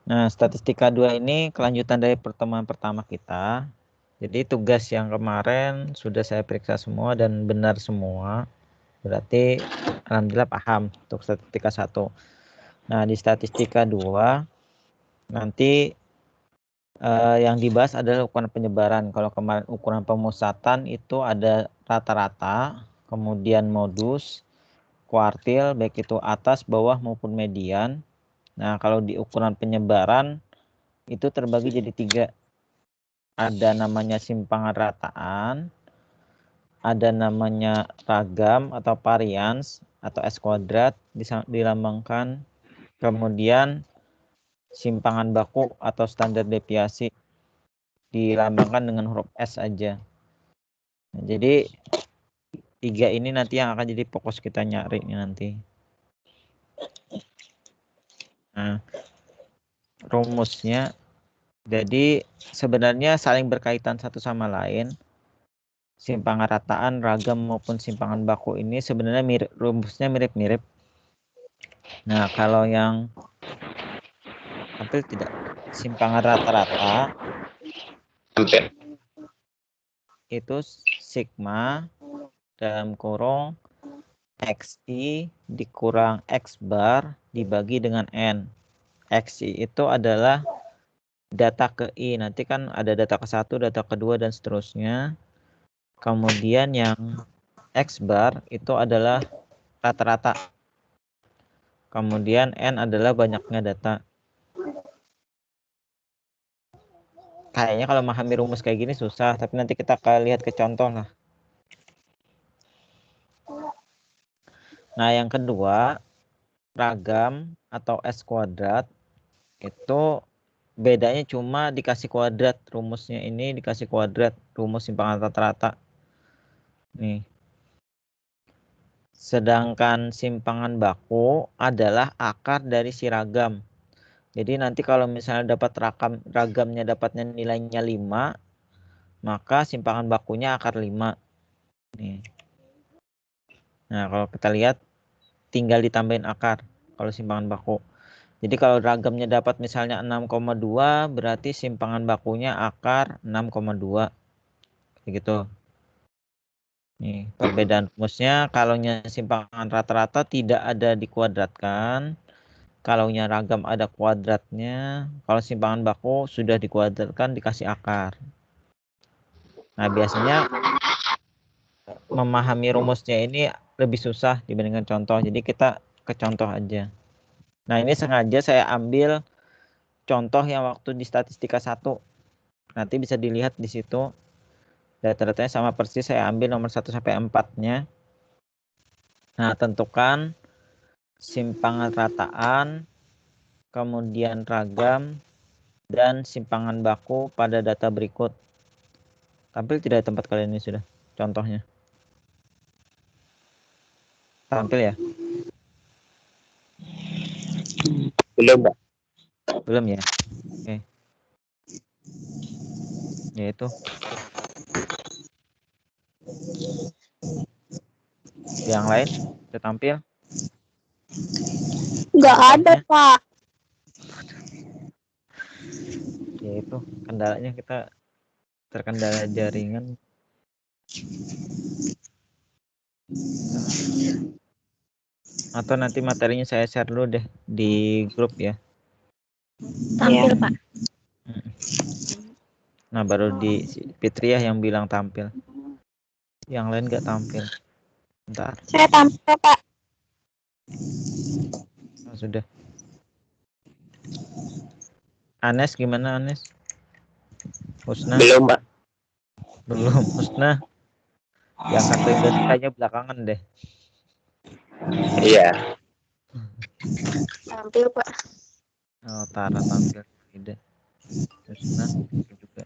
Nah, statistika 2 ini kelanjutan dari pertemuan pertama kita. Jadi tugas yang kemarin sudah saya periksa semua dan benar semua. Berarti alhamdulillah paham untuk statistika 1. Nah, di statistika 2 nanti yang dibahas adalah ukuran penyebaran. Kalau kemarin ukuran pemusatan itu ada rata-rata, kemudian modus, kuartil, baik itu atas, bawah maupun median. Nah, kalau di ukuran penyebaran itu terbagi jadi 3. Ada namanya simpangan rataan, ada namanya ragam atau varians atau S kuadrat dilambangkan, kemudian simpangan baku atau standar deviasi dilambangkan dengan huruf S aja. Nah, jadi 3 ini nanti yang akan jadi fokus kita nyari nanti. Nah, rumusnya jadi sebenarnya saling berkaitan satu sama lain. Simpangan rataan, ragam maupun simpangan baku ini sebenarnya rumusnya mirip-mirip. Nah, kalau yang tampil tidak simpangan rata-rata itu sigma dalam kurung XI dikurang X bar dibagi dengan N. XI itu adalah data ke I. Nanti kan ada data ke 1, data kedua, dan seterusnya. Kemudian yang X bar itu adalah rata-rata. Kemudian N adalah banyaknya data. Kayaknya kalau memahami rumus kayak gini susah, tapi nanti kita akan lihat ke contoh lah. Nah, yang kedua, ragam atau S kuadrat itu bedanya cuma dikasih kuadrat. Rumusnya ini dikasih kuadrat, rumus simpangan rata-rata. Nih. Sedangkan simpangan baku adalah akar dari si ragam. Jadi nanti kalau misalnya dapat ragamnya dapatnya nilainya 5, maka simpangan bakunya akar 5. Nih. Nah, kalau kita lihat tinggal ditambahin akar kalau simpangan baku. Jadi kalau ragamnya dapat misalnya 6,2, berarti simpangan bakunya akar 6,2. Begitu. Nih, perbedaan rumusnya kalau simpangan rata-rata tidak ada dikuadratkan. Kalau ragam ada kuadratnya. Kalau simpangan baku sudah dikuadratkan dikasih akar. Nah, biasanya memahami rumusnya ini lebih susah dibandingkan contoh. Jadi kita ke contoh aja. Nah, ini sengaja saya ambil contoh yang waktu di statistika 1. Nanti bisa dilihat di situ. Data-datanya sama persis, saya ambil nomor 1 sampai 4-nya. Nah, tentukan simpangan rataan, kemudian ragam, dan simpangan baku pada data berikut. Tampil tidak tempat kalian ini sudah contohnya? Tampil ya? Belum, Pak. Belum ya? Oke. Yaitu yang lain sudah tampil? Nggak ada, Pak. Yaitu kendalanya kita terkendala jaringan. Atau nanti materinya saya share dulu deh di grup ya. Tampil, Pak. Nah, baru di Fitriah yang bilang tampil. Yang lain nggak tampil. Bentar. Saya tampil, Pak. Oh, sudah. Anes gimana, Anes? Husna? Belum, Pak. Belum. Husna? Yang kartu Indonesia belakangan deh. Iya. Tampil, Pak. Oh, Tara tampil. Tidak. Husna juga.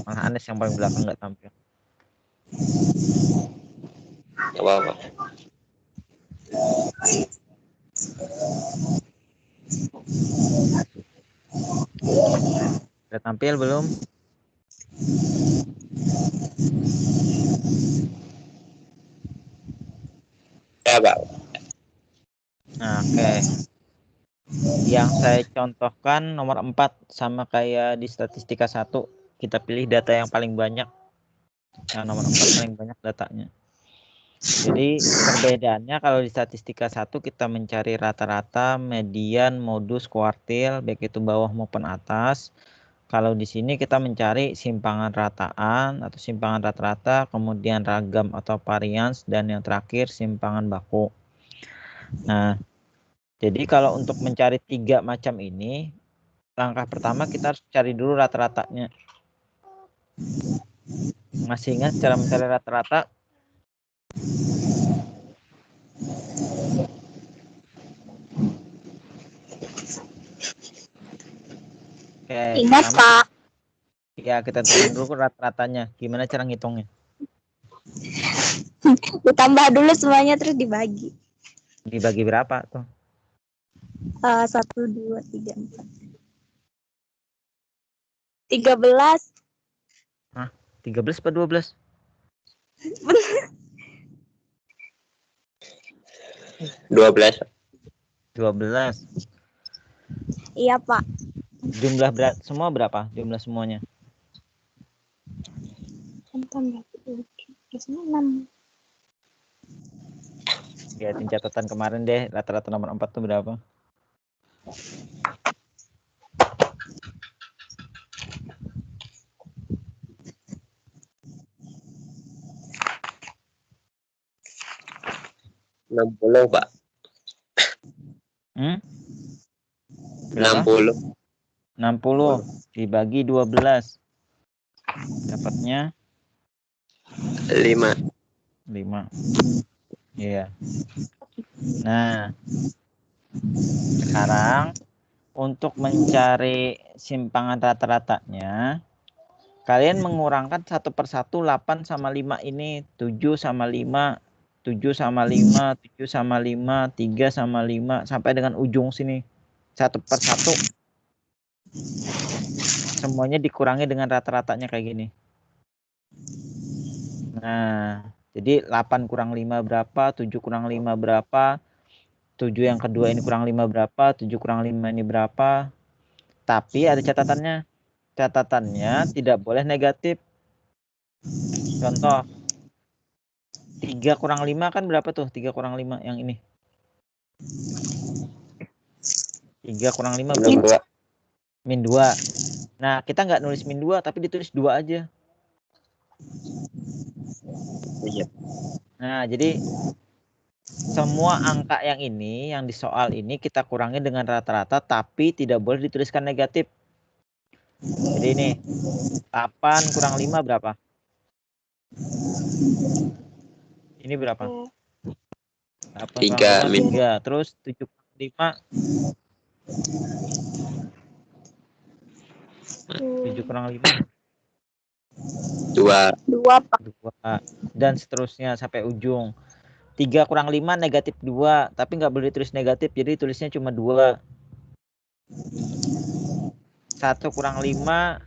Malah Anes yang paling belakang nggak tampil. Nggak apa-apa. Udah tampil belum? Ya, Pak. Nah, oke. Yang saya contohkan nomor 4 sama kayak di statistika 1. Kita pilih data yang paling banyak. Yang nomor 4 paling banyak datanya. Jadi perbedaannya kalau di statistika 1 kita mencari rata-rata, median, modus, kuartil, baik itu bawah maupun atas. Kalau di sini kita mencari simpangan rataan atau simpangan rata-rata, kemudian ragam atau varians, dan yang terakhir simpangan baku. Nah, jadi kalau untuk mencari 3 macam ini, langkah pertama kita harus cari dulu rata-ratanya. Masih ingat cara mencari rata-rata? Oke, Ingat, pertama Pak. ya kita tentukan dulu rata-ratanya. Gimana cara ngitungnya? Ditambah dulu semuanya terus dibagi. Dibagi berapa tuh? 1, 2, 3, 4. 13. Hah? 13 atau 12? 12. 12. Iya, Pak. Jumlah semua berapa? Jumlah semuanya? 6. Lihatin catatan kemarin deh, rata-rata nomor 4 tuh berapa? Enam puluh, Pak. 60. 60 dibagi 12. Dapatnya 5. 5. Iya. Nah, sekarang untuk mencari simpangan rata-ratanya, kalian mengurangkan 1 per 1, 8 sama 5 ini, 7 sama 5, 7 sama 5, 7 sama 5, 3 sama 5, sampai dengan ujung sini. 1 per 1. Semuanya dikurangi dengan rata-ratanya kayak gini. Nah, jadi 8 kurang 5 berapa, 7 kurang 5 berapa, 7 yang kedua ini kurang 5 berapa, 7 kurang 5 ini berapa. Tapi ada catatannya. Catatannya tidak boleh negatif. Contoh, 3 kurang 5 kan berapa tuh? 3 kurang 5 yang ini. 3 kurang 5 berapa? Min 2. Nah, kita nggak nulis min 2, tapi ditulis 2 aja. Iya. Nah, jadi semua angka yang ini, yang di soal ini kita kurangi dengan rata-rata, tapi tidak boleh dituliskan negatif. Jadi ini, 8 kurang 5 berapa? Ini berapa? 8 kurang 5, 3. Terus 7 kurang 5. 7 kurang 5. 2. 2, Pak. 2. Dan seterusnya sampai ujung. 3 kurang 5 negatif 2. Tapi nggak boleh ditulis negatif, jadi tulisnya cuma 2. 1 kurang 5.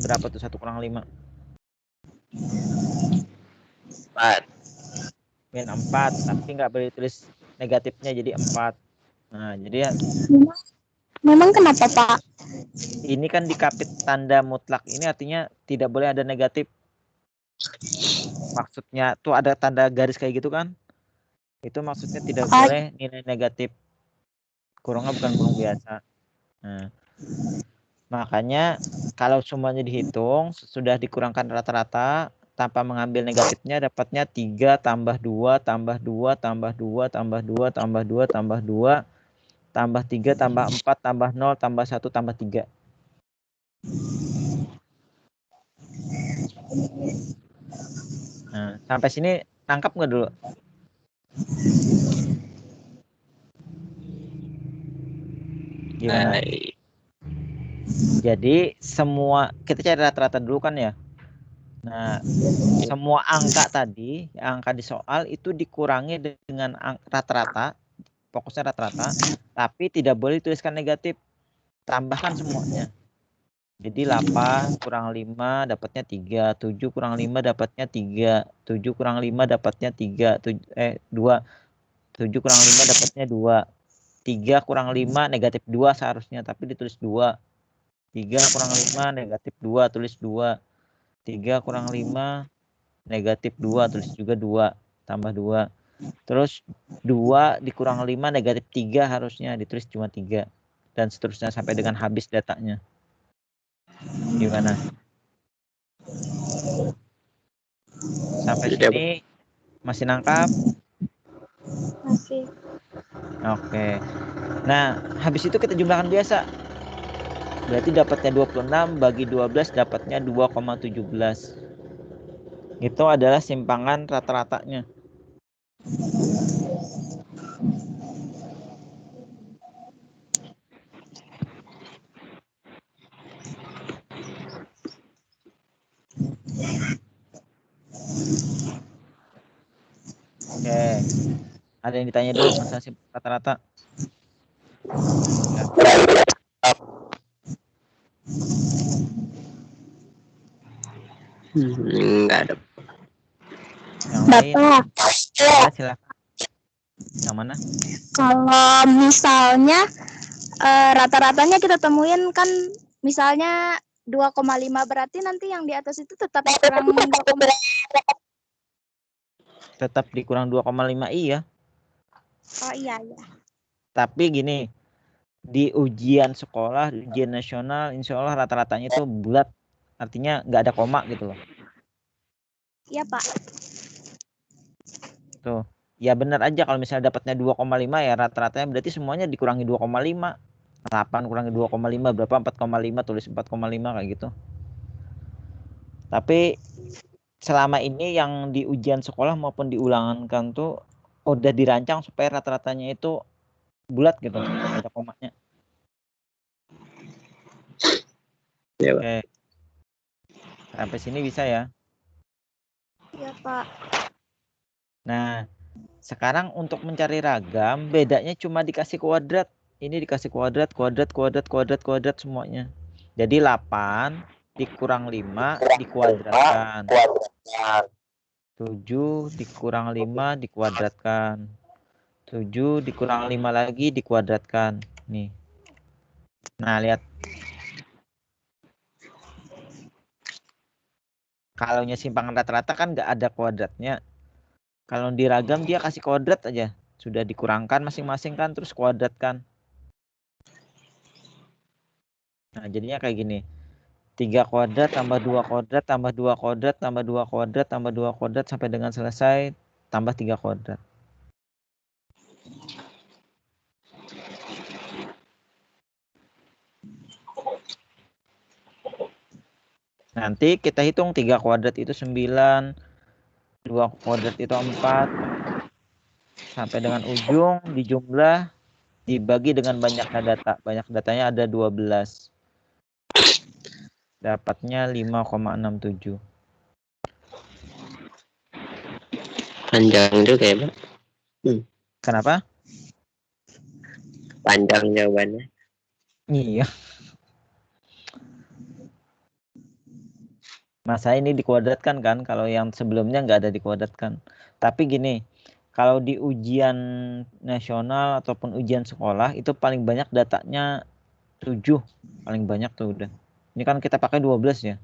Berapa tuh 1 kurang 5? 4. Min 4. Tapi nggak boleh ditulis negatifnya, jadi 4. Nah, jadi ya, Memang kenapa, Pak? ini kan dikapit tanda mutlak. Ini artinya tidak boleh ada negatif. Maksudnya tuh ada tanda garis kayak gitu kan? Itu maksudnya tidak boleh nilai negatif. Kurungnya bukan kurung biasa. Nah, makanya kalau semuanya dihitung, sudah dikurangkan rata-rata, tanpa mengambil negatifnya, dapatnya 3 tambah 2 tambah 2 tambah 2 tambah 2 tambah 2 tambah 2 tambah 3 tambah 4 tambah 0 tambah 1 tambah 3. Nah, sampai sini tangkap nggak dulu? Gimana? Jadi semua, kita cari rata-rata dulu kan ya. Nah, semua angka tadi, angka di soal itu dikurangi dengan rata-rata, fokusnya rata-rata, tapi tidak boleh dituliskan negatif. Tambahkan semuanya. Jadi 8 kurang 5 dapatnya 3, 7 kurang 5 dapatnya 3, 7 kurang 5 dapatnya 3, 2, 7 kurang 5 dapatnya 2. 3 kurang 5 negatif 2 seharusnya, tapi ditulis 2. 3 kurang 5 negatif 2, tulis 2. 3 kurang 5 negatif 2, tulis juga 2, tambah 2. Terus 2 dikurang 5 negatif 3 harusnya, ditulis cuma 3. Dan seterusnya sampai dengan habis datanya. Gimana? Sampai Sudah, sini masih nangkap? Masih. Oke. Nah, habis itu kita jumlahkan biasa. Berarti dapatnya 26 bagi 12 dapatnya 2,17. Itu adalah simpangan rata-ratanya. Oke. Ada yang ditanya dulu masalah simpangan rata-rata? Enggak ada. Yang lain? Bapak, Ya, silakan. Yang mana? kalau misalnya rata-ratanya kita temuin kan misalnya 2,5 berarti nanti yang di atas itu tetap kurang 2,5. Tetap dikurang 2,5 iya. Oh iya ya. Tapi gini, di ujian sekolah, ujian nasional, insya Allah rata-ratanya itu bulat. Artinya nggak ada koma gitu loh. Iya Pak. Tuh. Ya benar aja kalau misalnya dapatnya 2,5 ya rata-ratanya berarti semuanya dikurangi 2,5. 8 kurangi 2,5 berapa? 4,5, tulis 4,5 kayak gitu. Tapi selama ini yang di ujian sekolah maupun di ulangan tuh udah dirancang supaya rata-ratanya itu bulat gitu, nggak ada komanya. Ya, Pak. Oke. Sampai sini bisa ya. Iya Pak. Nah, sekarang untuk mencari ragam, bedanya cuma dikasih kuadrat. Ini dikasih kuadrat, kuadrat, kuadrat, kuadrat, kuadrat semuanya. Jadi 8 dikurang 5 dikuadratkan. 7 dikurang 5 dikuadratkan. 7 dikurang 5 lagi dikuadratkan. Nih. Nah, lihat. Kalau simpangan rata-rata kan nggak ada kuadratnya. Kalau di ragam dia kasih kuadrat aja. Sudah dikurangkan masing-masing kan, terus kuadratkan. Nah, jadinya kayak gini. 3 kuadrat tambah 2 kuadrat tambah 2 kuadrat tambah 2 kuadrat tambah 2 kuadrat sampai dengan selesai tambah 3 kuadrat. Nanti kita hitung 3 kuadrat itu 9, 2 kuadrat itu 4. Sampai dengan ujung dijumlah dibagi dengan banyaknya data. Banyak datanya ada 12. Dapatnya 5,67. Panjang juga ya, Pak. Kenapa? Panjang jawabannya. Iya. Masa ini dikuadratkan kan, kalau yang sebelumnya nggak ada dikuadratkan. Tapi gini, kalau di ujian nasional ataupun ujian sekolah itu paling banyak datanya 7. Paling banyak tuh udah. Ini kan kita pakai 12 ya.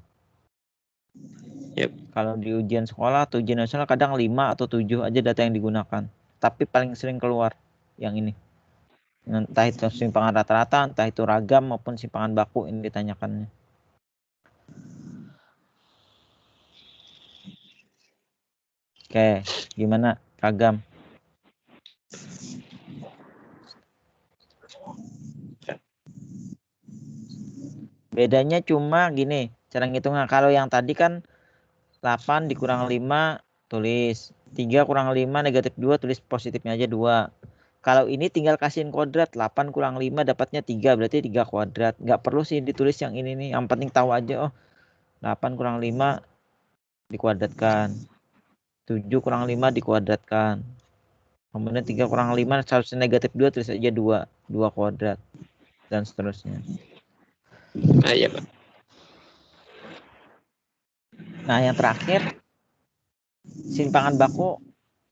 Yep. Kalau di ujian sekolah atau ujian nasional kadang 5 atau 7 aja data yang digunakan. Tapi paling sering keluar yang ini. Entah itu simpangan rata-rata, entah itu ragam maupun simpangan baku ini ditanyakannya. Oke, gimana ragam? Bedanya cuma gini, cara ngitungnya. Kalau yang tadi kan 8 dikurang 5 tulis 3 kurang 5 negatif 2 tulis positifnya aja 2. Kalau ini tinggal kasihin kuadrat, 8 kurang 5 dapatnya 3, berarti 3 kuadrat. Nggak perlu sih ditulis yang ini nih, yang penting tahu aja, oh 8 kurang 5 dikuadratkan. 7 kurang 5 dikuadratkan. Kemudian 3 kurang 5 seharusnya negatif 2 tulis aja 2 kuadrat. Dan seterusnya. Iya, Pak. Nah, yang terakhir simpangan baku,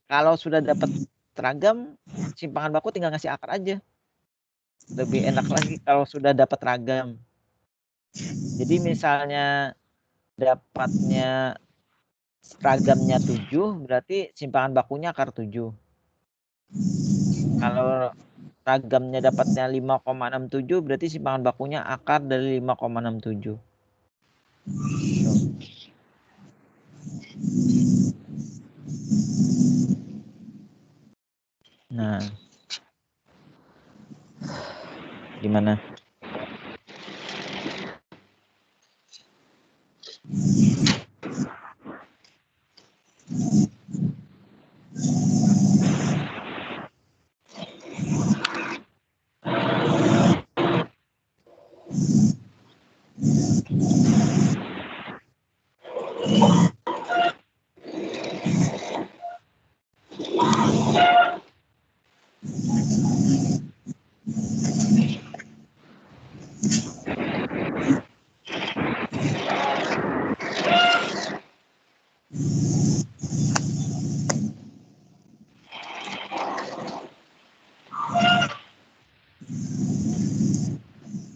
kalau sudah dapat ragam, simpangan baku tinggal ngasih akar aja. Lebih enak lagi kalau sudah dapat ragam. Jadi misalnya dapatnya ragamnya 7, berarti simpangan bakunya akar 7. Kalau ragamnya dapatnya 5,67, berarti simpangan bakunya akar dari 5,67. Nah, gimana?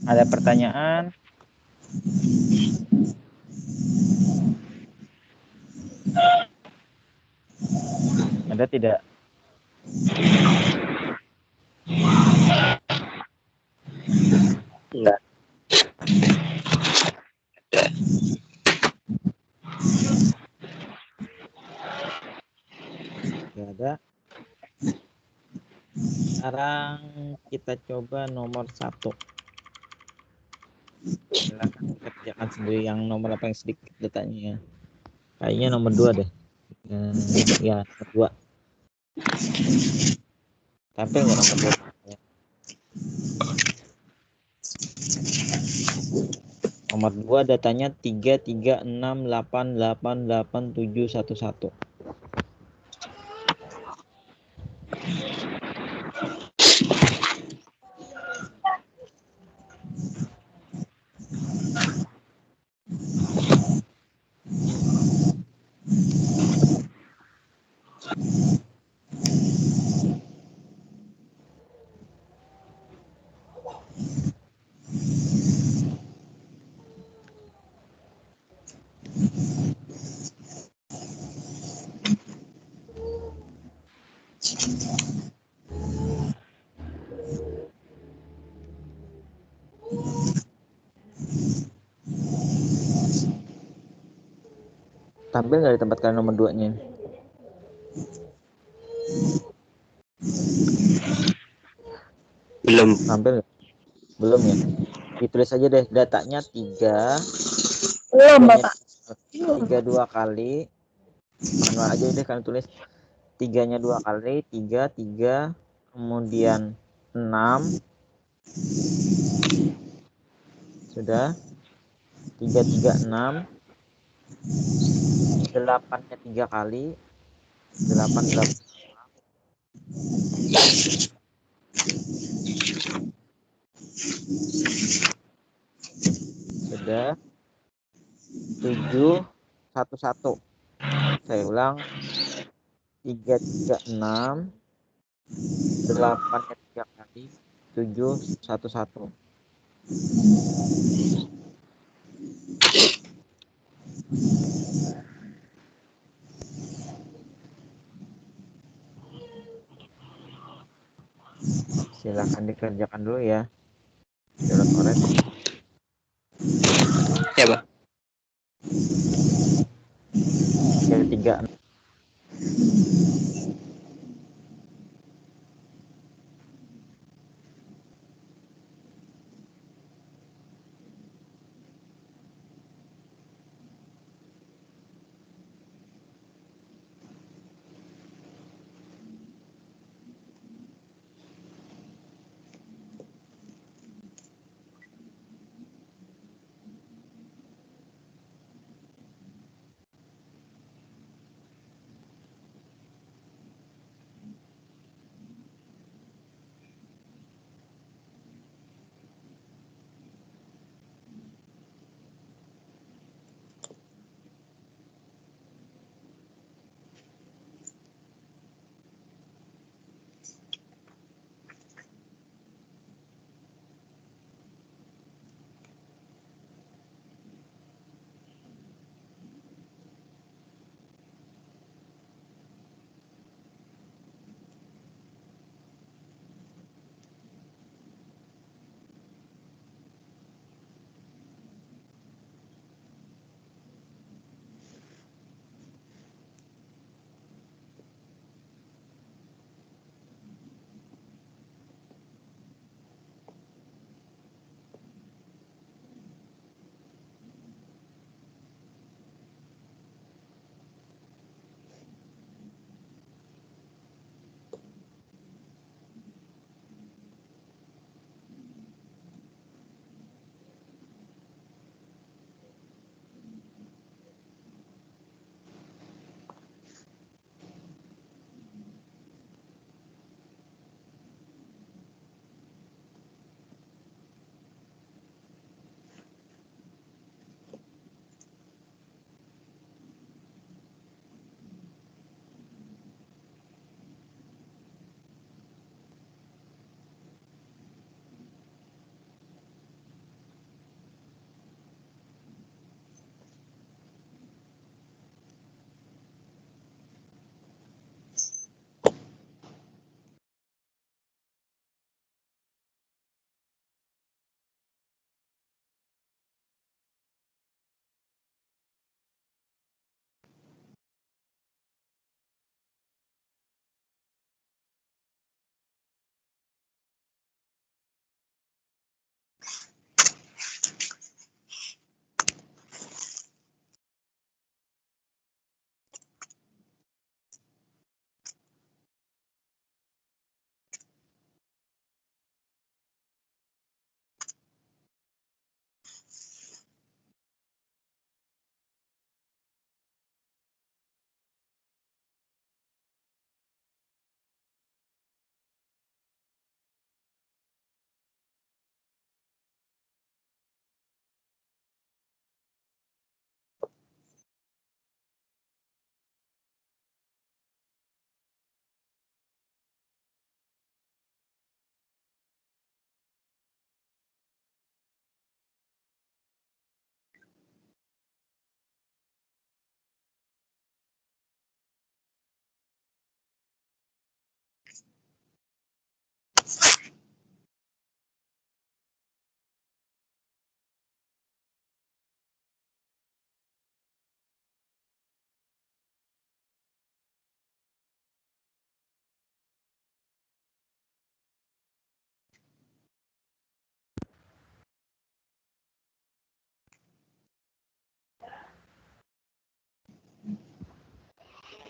Ada pertanyaan? Ada tidak? Enggak. Tidak ada. Sekarang kita coba nomor 1. Silahkan dikerjakan sendiri yang nomor apa yang sedikit datanya. Kayaknya nomor 2 deh. Ya, nomor 2. Tampil nggak nomor 2? Nomor 2 datanya 336888711. Tampil nggak di tempat kalian nomor 2-nya? Belum. Tampil nggak? Belum ya? Ditulis aja deh datanya 3. Belum, Bapak. 3 2 kali. Manual aja deh kalian tulis. 3-nya 2 kali, 3, kemudian 6. Sudah. 3, 6. 8-nya 3 kali. 8. Sudah. 7, 1. Saya ulang. 3, 6. 8-nya 3 kali. 7, 1. Silahkan dikerjakan dulu ya. Coret-coret. Ya, Pak. 3.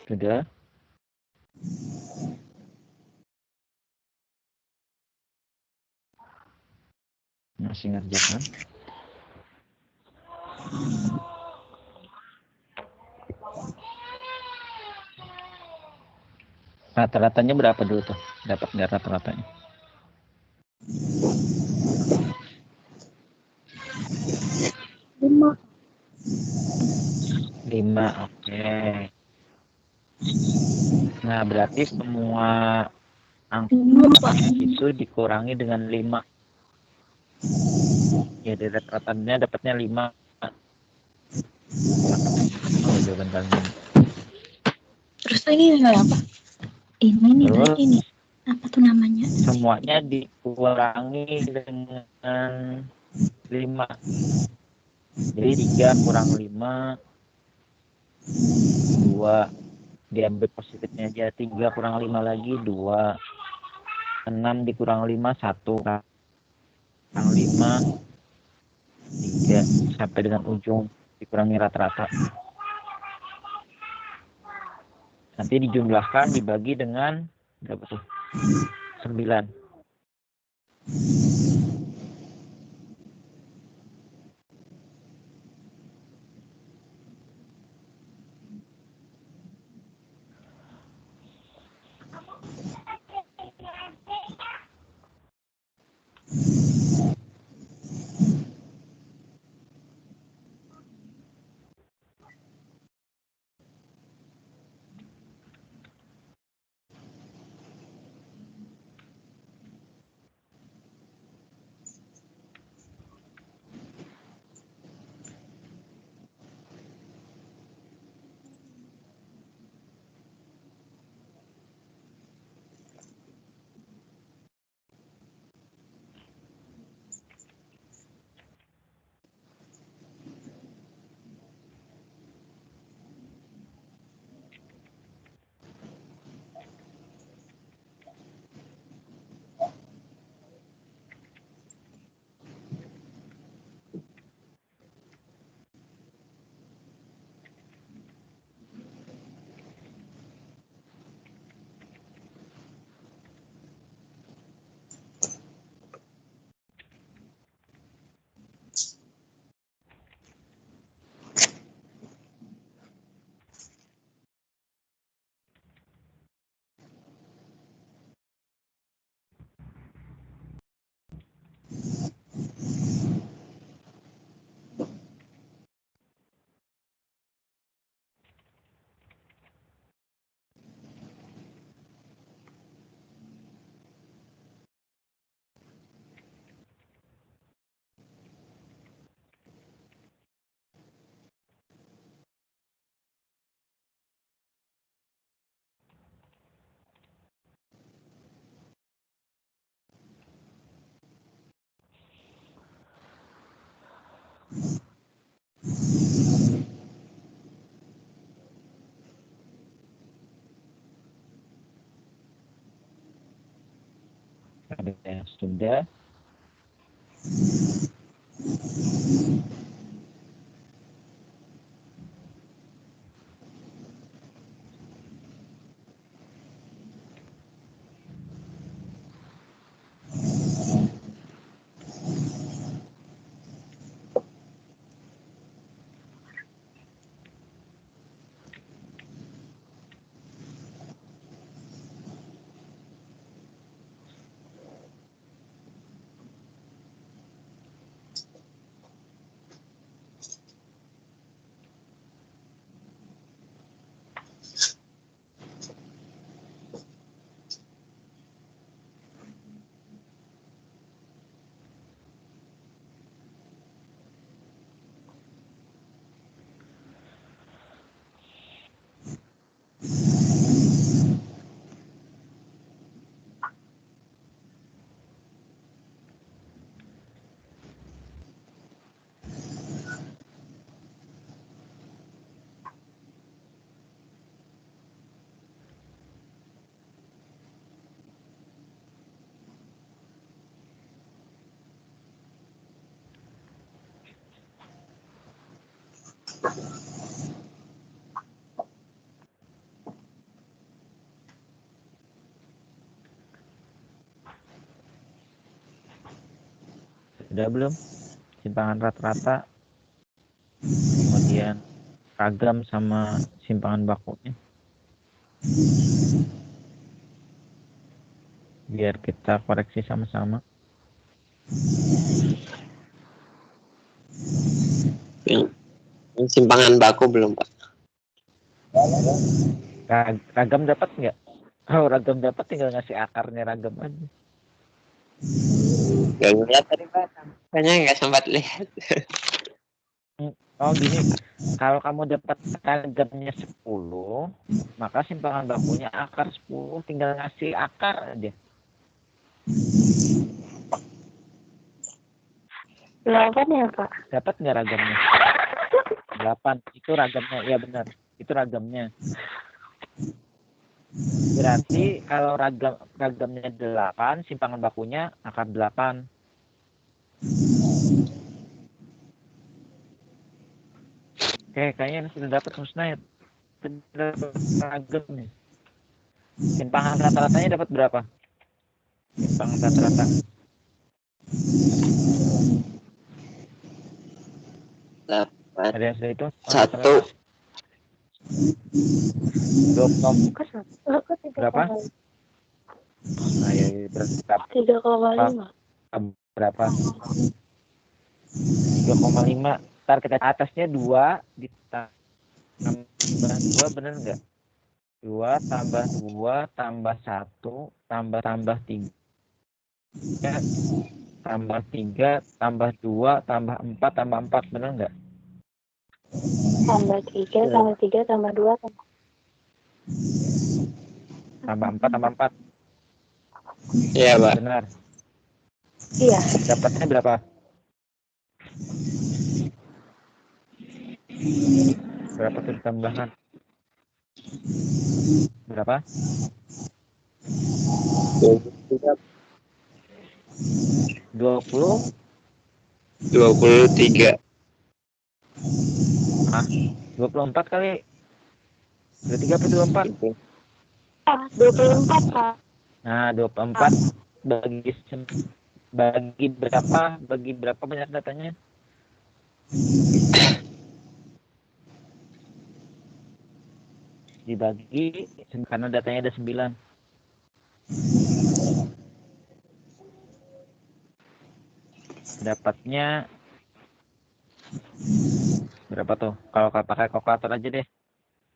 Sudah? Masih ngerjakan? Rata-ratanya berapa dulu tuh? Dapat nggak rata-ratanya? 5. 5, oke. Nah, berarti semua angka itu dikurangi dengan 5. Ya, dari rata-ratanya dapatnya 5. Oh, jawaban kalian ini. Terus ini nilai apa? Ini nilai Terus, ini. Apa tuh namanya? semuanya dikurangi dengan 5. Jadi 3 kurang 5, 2. Diambil positifnya aja. 3 kurang 5 lagi, 2. 6 dikurang 5, 1. Kurang 5, 3. Sampai dengan ujung dikurangi rata-rata. Nanti dijumlahkan, dibagi dengan berapa tuh? 9. Ada yang sudah? Udah belum? Simpangan rata-rata, kemudian ragam sama simpangan bakunya. Biar kita koreksi sama-sama. Yang simpangan baku belum, Pak? Ragam dapat nggak? Kalau ragam dapat tinggal ngasih akarnya ragam aja. Gak ngeliat tadi, Pak. Kayaknya nggak sempat lihat. Oh gini, kalau kamu dapat ragamnya 10, maka simpangan bakunya akar 10, tinggal ngasih akar aja. 8 ya, Pak? Dapat nggak ragamnya? 8, itu ragamnya, iya benar, itu ragamnya. Berarti kalau ragamnya 8, simpangan bakunya akar 8. Oke, kayaknya sudah dapat musnah ya. Ragam nih. Simpangan rata-ratanya dapat berapa? Simpangan rata-rata. Ada yang sudah itu? 1. 20. Kok 1? Kok 3,5? Berapa? Nah, ya, berapa? 3,5. Berapa? 3,5. Ntar kita atasnya 2 ditambah 2, bener nggak? 2 tambah 2 tambah 1 tambah 3 tambah 3 tambah 2 tambah 4 tambah 4, bener nggak? Tambah 3, tambah 3, tambah 2, Tambah 4 tambah 4. Iya, Pak. Benar. Iya. Dapatnya berapa? Berapa tuh tambahan? Berapa? 20? 23. 24 kali. 23 apa 24? 24, Pak. Nah, 24 bagi berapa? Bagi berapa banyak datanya? Dibagi karena datanya ada 9. Dapatnya berapa tuh? Kalau pakai kalkulator aja deh.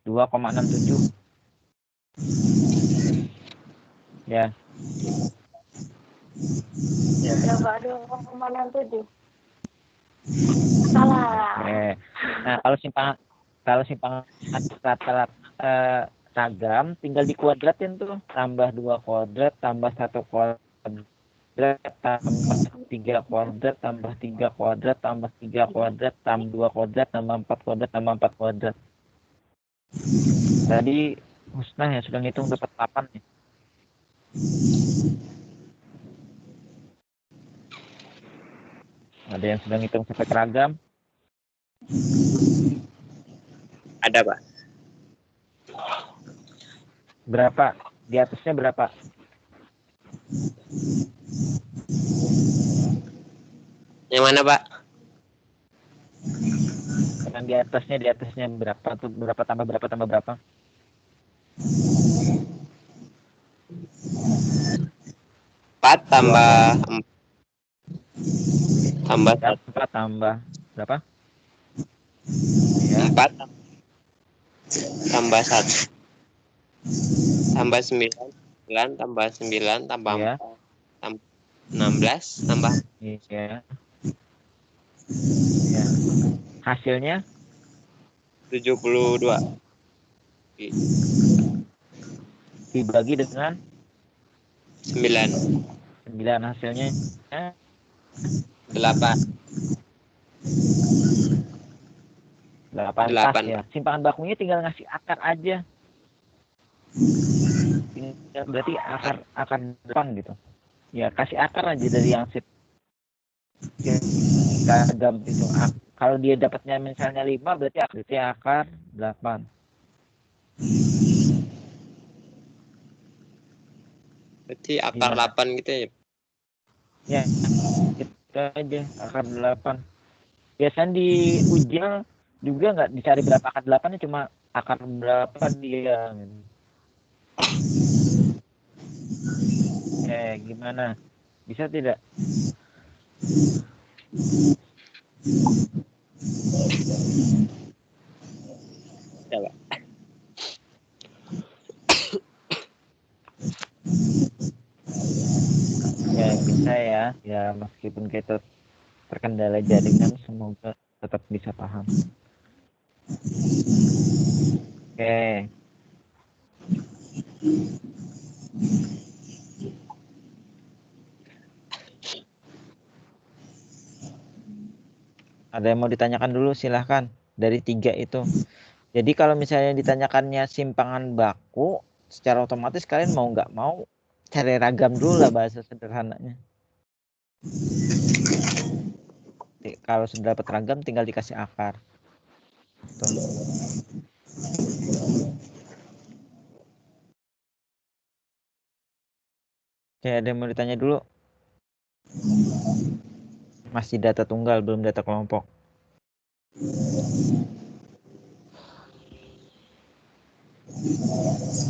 2,67. Ya. Ya, berapa? 2,67. Salah. Nah, kalau simpangan rata-rata ragam tinggal dikuadratin tuh, tambah 2 kuadrat tambah 1 kuadrat tambah 3 kuadrat tambah 3 kuadrat tambah 3 kuadrat tambah 2 kuadrat tambah 4 kuadrat tambah 4 kuadrat. Tadi Husnah yang sudah ngitung dapat 8 nih. Ada yang sudah ngitung sampai ragam? Ada, Pak. Berapa? Di atasnya berapa? Yang mana, Pak? Yang di atasnya berapa tuh? Berapa tambah berapa tambah berapa? 4 tambah 4 tambah berapa? Ya. 4 tambah 1 tambah 9 tambah 9 tambah Ya. 4 tambah 16 tambah Iya. Ya. Hasilnya 72. dibagi dengan 9. 9, hasilnya 8. 8 pas ya. Simpangan bakunya tinggal ngasih akar aja. Berarti akar depan gitu. Ya, kasih akar aja dari yang ragam itu. Kalau dia dapatnya misalnya 5, berarti akar 8. Berarti akar 8 gitu ya. Ya, itu aja akar 8. Biasanya di ujian juga nggak dicari berapa akar 8, cuma akar berapa dia. Gitu. Gimana? Bisa tidak? Coba. Ya bisa ya. Ya meskipun kita terkendala jaringan, semoga tetap bisa paham. Oke. Ada yang mau ditanyakan dulu, silahkan. Dari 3 itu. Jadi kalau misalnya ditanyakannya simpangan baku, secara otomatis kalian mau nggak mau cari ragam dulu lah bahasa sederhananya. Kalau sudah dapat ragam tinggal dikasih akar. Tuh. Oke, ada yang mau ditanya dulu? Masih data tunggal, belum data kelompok.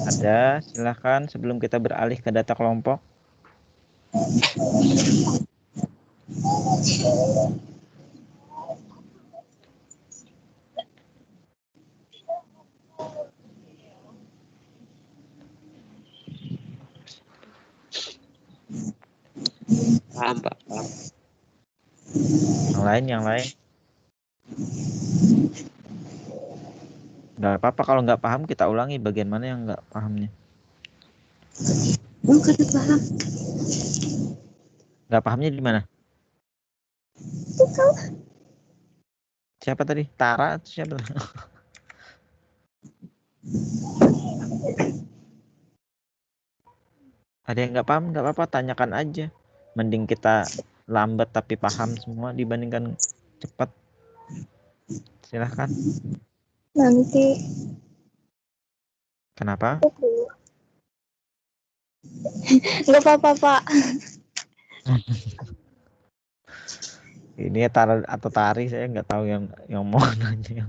Ada, silahkan sebelum kita beralih ke data kelompok. Paham, Pak. Paham. Yang lain. Nggak apa-apa kalau nggak paham kita ulangi bagian mana yang nggak pahamnya. Bukan paham. Nggak pahamnya di mana? Siapa tadi? Tara atau siapa? Ada yang nggak paham, nggak apa-apa, tanyakan aja. Mending kita lambat tapi paham semua dibandingkan cepat. Silahkan. Nanti Kenapa? nggak apa-apa Pak. Ini Tara atau Tari, saya nggak tahu yang mau nanya.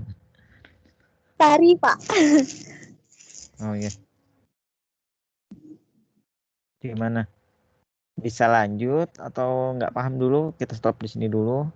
Tari Pak. Oh iya. Gimana? Bisa lanjut atau nggak paham dulu? Kita stop di sini dulu.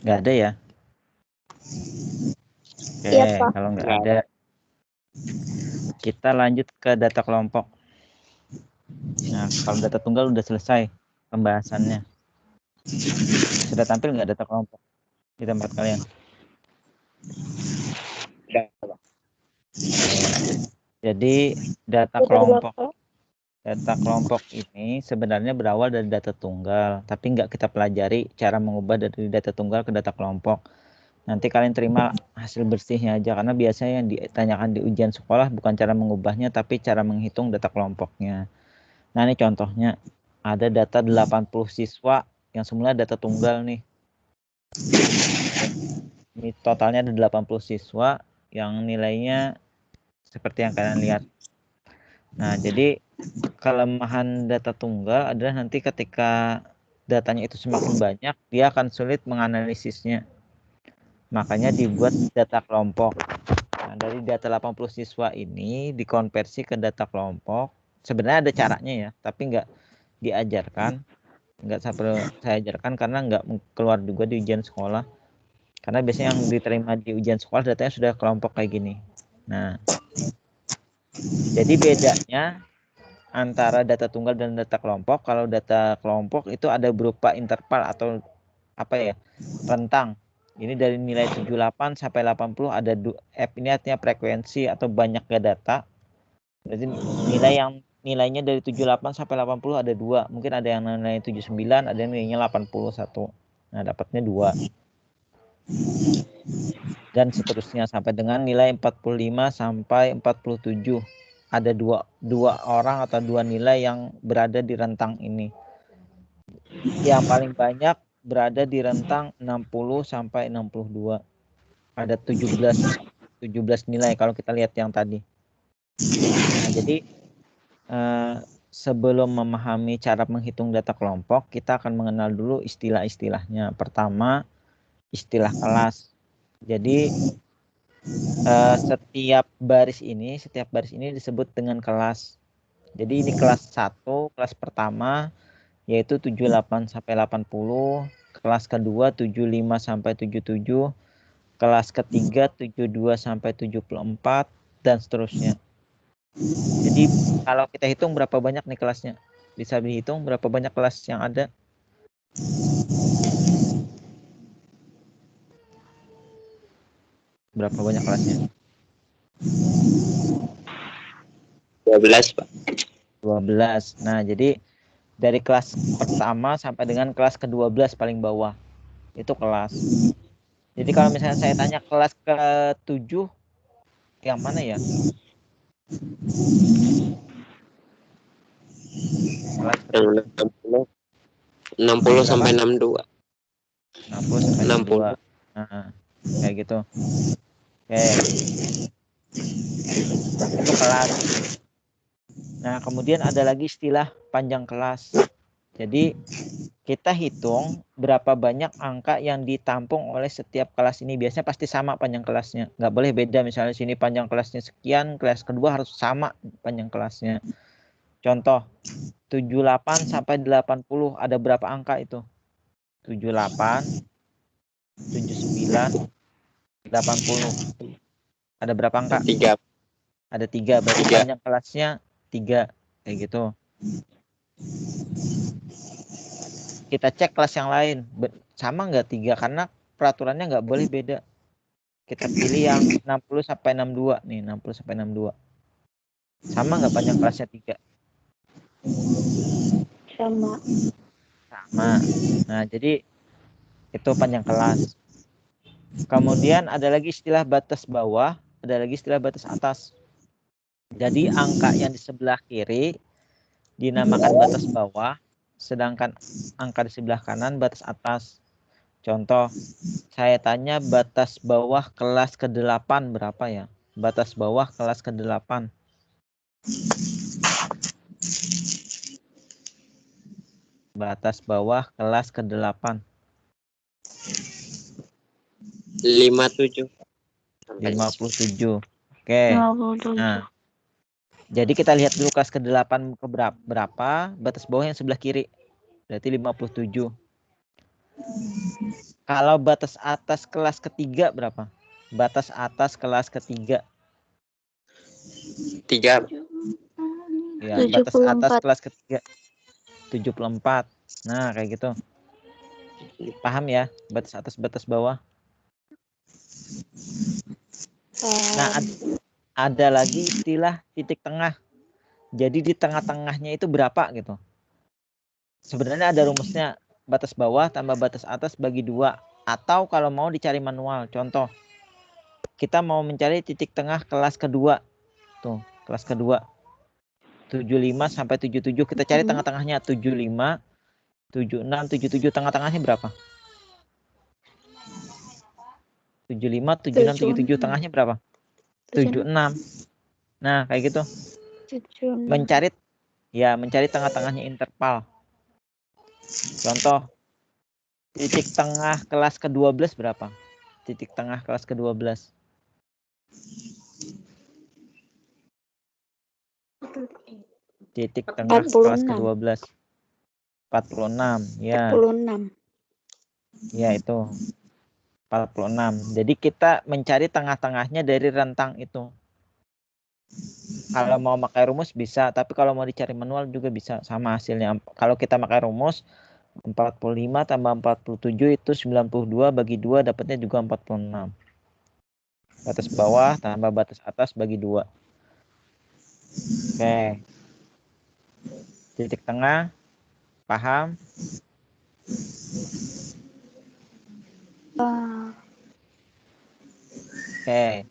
Nggak ada ya? Oke, Iya, Pak. kalau nggak ada, kita lanjut ke data kelompok. Nah, kalau data tunggal udah selesai pembahasannya. Sudah tampil nggak data kelompok di tempat kalian? Jadi data kelompok ini sebenarnya berawal dari data tunggal, tapi nggak kita pelajari cara mengubah dari data tunggal ke data kelompok. Nanti kalian terima hasil bersihnya aja, karena biasanya yang ditanyakan di ujian sekolah bukan cara mengubahnya, tapi cara menghitung data kelompoknya. Nah, ini contohnya. Ada data 80 siswa yang semula data tunggal nih. Ini totalnya ada 80 siswa yang nilainya seperti yang kalian lihat. Nah, jadi kelemahan data tunggal adalah nanti ketika datanya itu semakin banyak, dia akan sulit menganalisisnya. Makanya dibuat data kelompok. Nah, dari data 80 siswa ini dikonversi ke data kelompok. Sebenarnya ada caranya ya, tapi nggak diajarkan. nggak saya ajarkan karena nggak keluar juga di ujian sekolah. Karena biasanya yang diterima di ujian sekolah datanya sudah kelompok kayak gini. Nah, jadi bedanya antara data tunggal dan data kelompok, kalau data kelompok itu ada berupa interval atau apa ya, rentang. Ini dari nilai 78 sampai 80 ada F ini artinya frekuensi atau banyaknya data. Berarti nilainya dari 78 sampai 80 ada 2. Mungkin ada yang nilainya 79, ada yang nilainya 81. Nah, dapatnya 2. Dan seterusnya sampai dengan nilai 45 sampai 47. Ada dua orang atau 2 nilai yang berada di rentang ini. Yang paling banyak berada di rentang 60 sampai 62. Ada 17 nilai kalau kita lihat yang tadi. Nah, jadi sebelum memahami cara menghitung data kelompok, kita akan mengenal dulu istilah-istilahnya. Pertama, istilah kelas. Jadi setiap baris ini disebut dengan kelas. Jadi ini kelas 1, kelas pertama yaitu 78 sampai 80, kelas kedua 75 sampai 77, kelas ketiga 72 sampai 74 dan seterusnya. Jadi kalau kita hitung berapa banyak nih kelasnya? Bisa dihitung berapa banyak kelas yang ada? Berapa banyak kelasnya? 12, Pak. 12. Nah, jadi dari kelas pertama sampai dengan kelas ke-12 paling bawah. Itu kelas. Jadi kalau misalnya saya tanya kelas ke-7 yang mana ya? Kelas Yang 60 sampai 62. 60 sampai 62. Nah, kayak gitu. Oke. Itu kelas. Nah, kemudian ada lagi istilah panjang kelas. Jadi kita hitung berapa banyak angka yang ditampung oleh setiap kelas ini. Biasanya pasti sama panjang kelasnya. Nggak boleh beda. Misalnya sini panjang kelasnya sekian, kelas kedua harus sama panjang kelasnya. Contoh, 78 sampai 80 ada berapa angka itu? 78, 79, 80. Ada berapa angka? 3. Ada 3. Berarti panjang kelasnya 3. Kayak gitu. Kita cek kelas yang lain. Sama nggak 3? Karena peraturannya nggak boleh beda. Kita pilih yang 60 sampai 62. Nih, 60 sampai 62. Sama nggak panjang kelasnya 3? Sama. Nah, jadi itu panjang kelas. Kemudian ada lagi istilah batas bawah, ada lagi istilah batas atas. Jadi angka yang di sebelah kiri dinamakan batas bawah, sedangkan angka di sebelah kanan batas atas. Contoh, saya tanya batas bawah kelas ke-8 berapa ya? Batas bawah kelas ke-8. Batas bawah kelas ke-8. 57. 57. Oke. Nah, jadi kita lihat dulu kelas ke-8 ke berapa, batas bawah yang sebelah kiri. Berarti 57. Kalau batas atas kelas ketiga berapa? Batas atas kelas ketiga. 3. Ya, batas atas kelas ketiga. 74. Nah, kayak gitu. Paham ya? Batas atas, batas bawah. Nah, ada lagi istilah titik tengah. Jadi di tengah-tengahnya itu berapa gitu. Sebenarnya ada rumusnya. Batas bawah tambah batas atas bagi 2. Atau kalau mau dicari manual. Contoh, kita mau mencari titik tengah kelas kedua. Tuh, kelas kedua. 75 sampai 77. Kita cari tengah-tengahnya. 75, 76, 77. Tengah-tengahnya berapa? 75, 76, 77. Tengahnya berapa? 76. Nah, kayak gitu. Mencari tengah-tengahnya interval. Contoh, titik tengah kelas ke-12 berapa? Titik tengah kelas ke-12. Titik tengah kelas ke-12. 46. Ya. 46. Ya, itu. 46. Jadi kita mencari tengah-tengahnya dari rentang itu. Kalau mau pakai rumus bisa, tapi kalau mau dicari manual juga bisa, sama hasilnya. Kalau kita pakai rumus 45 tambah 47 itu 92 bagi 2 dapatnya juga 46. Batas bawah tambah batas atas bagi 2. Oke. Titik tengah, paham? Oke.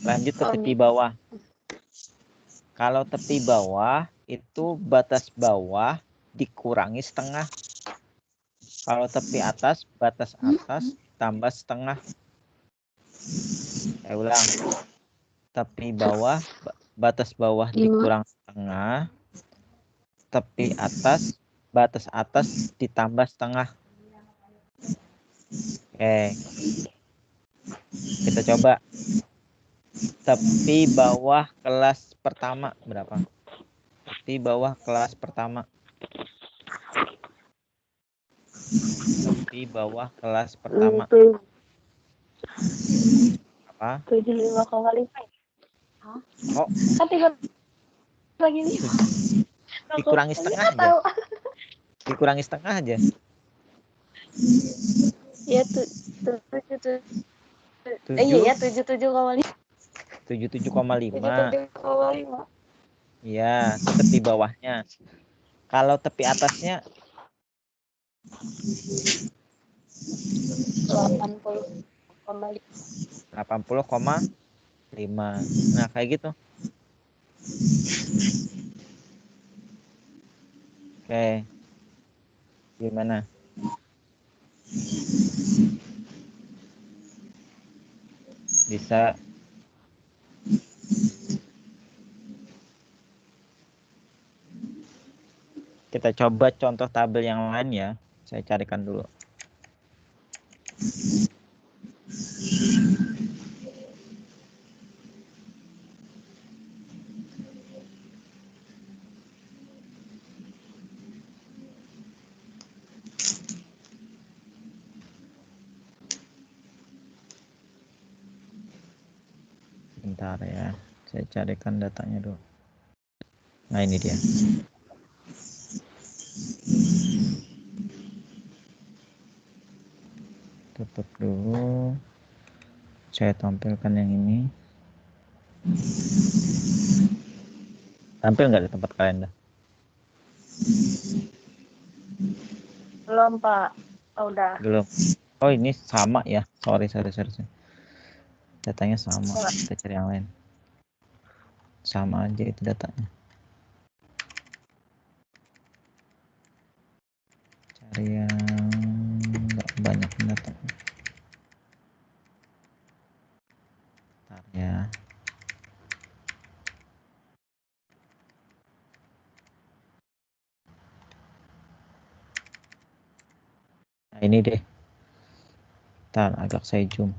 Lanjut ke tepi bawah. Kalau tepi bawah itu batas bawah dikurangi setengah. Kalau tepi atas, batas atas tambah setengah. Saya ulang. Tepi bawah, batas bawah dikurang setengah. Tepi atas, batas atas ditambah setengah. Oke. Kita coba. Tepi bawah kelas pertama berapa? Tepi bawah kelas pertama. Tepi bawah kelas pertama. Apa? 75,5. Kok Kan 3 lagi 5. dikurangi setengah aja? Dikurangi setengah aja. Ya, 77,5. Iya, 77,5. 77,5. 77,5. Iya, itu tepi bawahnya. Kalau tepi atasnya 80,5. Nah, kayak gitu. Oke. Gimana? Bisa. Kita coba contoh tabel yang lain ya. Saya carikan dulu. Bentar ya. Saya carikan datanya dulu. Nah, ini dia. Tutup dulu. Saya tampilkan yang ini. Tampil nggak di tempat kalian dah? Belum, Pak. Oh, udah. Belum. Oh, ini sama ya. Sorry. Datanya sama. Kita cari yang lain. Sama aja itu datanya. Cari yang nggak banyak data. Bentar ya. Nah, ini deh. Bentar, agak saya zoom.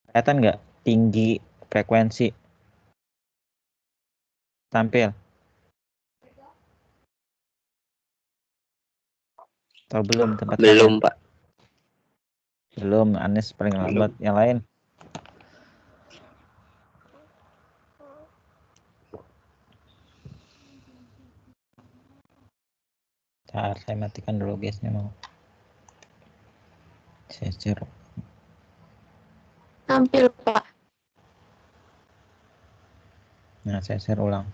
Kelihatan nggak tinggi frekuensi? Tampil. Atau belum tempat Belum, kalian? Pak. Belum. Anes paling lambat. Yang lain? Bentar, saya matikan dulu guysnya mau. Saya share. Tampil, Pak. Nah, saya share ulang.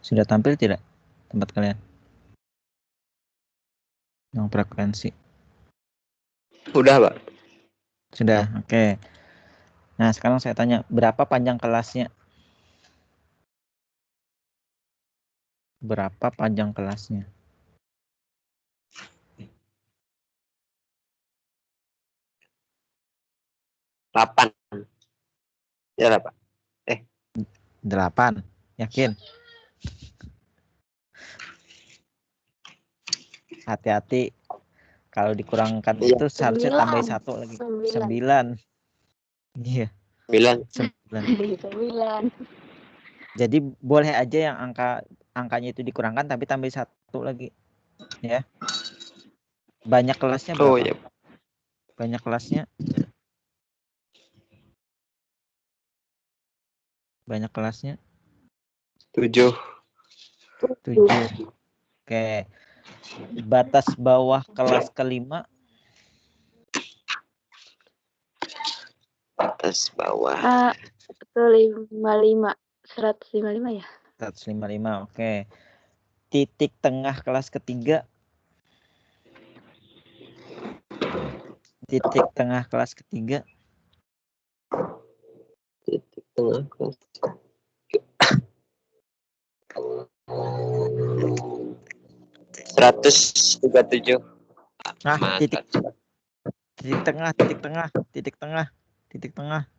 Sudah tampil tidak tempat kalian? Yang frekuensi. Udah, Pak. Sudah, oke. Nah, sekarang saya tanya, berapa panjang kelasnya? Berapa panjang kelasnya? 8. Ya lah, Pak. 8. Yakin? Hati-hati. Kalau dikurangkan Iya. itu seharusnya tambah 1 lagi. 9. Iya, 9. 9. Jadi boleh aja yang angkanya itu dikurangkan tapi tambah 1 lagi. Ya. Banyak kelasnya berapa? Oh iya. Banyak kelasnya? Banyak kelasnya? 7. 7. Oke. Batas bawah kelas kelima? Atas bawah. 155. 155 ya? 155. Oke. Titik tengah kelas ketiga? Titik tengah kelas ketiga? Titik tengah kelas. 137. Nah, Mantap. titik tengah, titik tengah, titik tengah, titik tengah.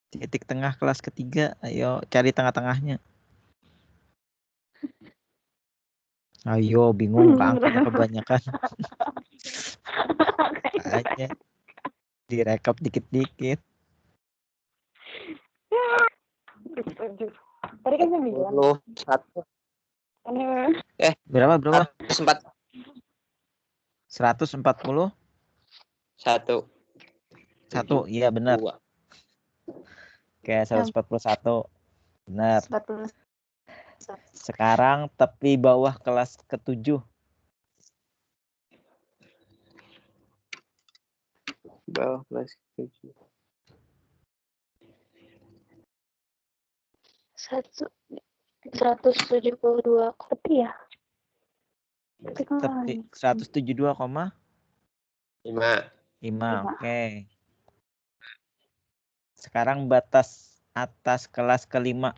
Titik tengah kelas ketiga, ayo cari tengah-tengahnya. Ayo, bingung angkanya kebanyakan. Makanya direkap dikit-dikit. Tadi kan 9. 1. Berapa? 140. 140? 1. 1, iya benar. 2. Oke, 141. Benar. 41. Sekarang tepi bawah kelas ke-7. Bawah kelas 7. 172 kopi ya? Tepi 172,5. 5. Oke. Sekarang batas atas kelas kelima.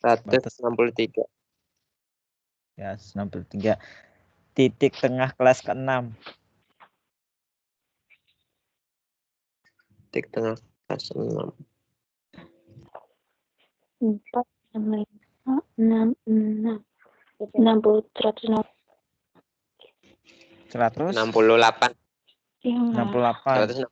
163. Ya, 163. Titik tengah kelas ke-6. Titik tengah kelas 6. 4, 5, 6, 6. 60, 160. 168. 68. 168.